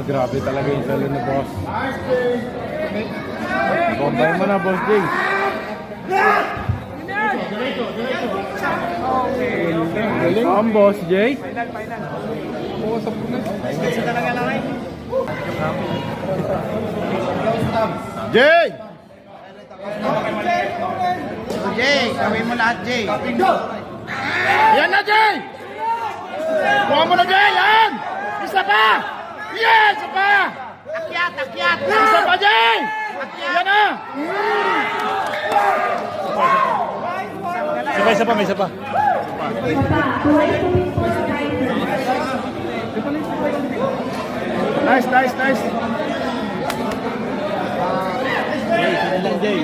Grabe talaga yung salo ni boss. Bombay mo na, boss Jay. Ang boss Jay. Jay! Jay, gawin mo lahat, Jay. Yan na, Jay! Kuha mo na, Jay! Yan! Isa pa! Yan! Isa pa! Akyat, akyat. Isa pa, Jay! Yan na! Isa pa, may isa pa. Nice, nice, nice. Jay.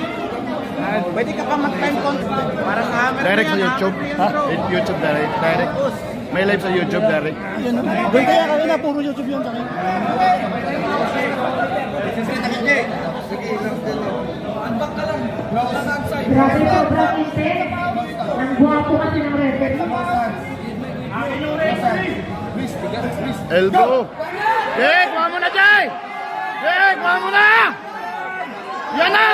Pwede ka pa mag-time control. Para sa hammer. Direct sa YouTube. Ha? YouTube direct. Direct. May live sa YouTube direct. Doon kaya kami na, puro YouTube yun kami. Grabe po, Brasiste. Ang guwapo kasi ng referee. Elbow. Jay, kuha mo na, Jay! Jay, kuha mo na! Yan na!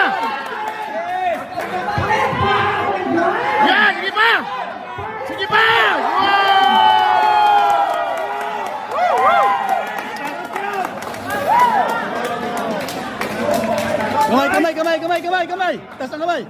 Yan, sige pa! Sige pa! Kamay! Taas ang kamay!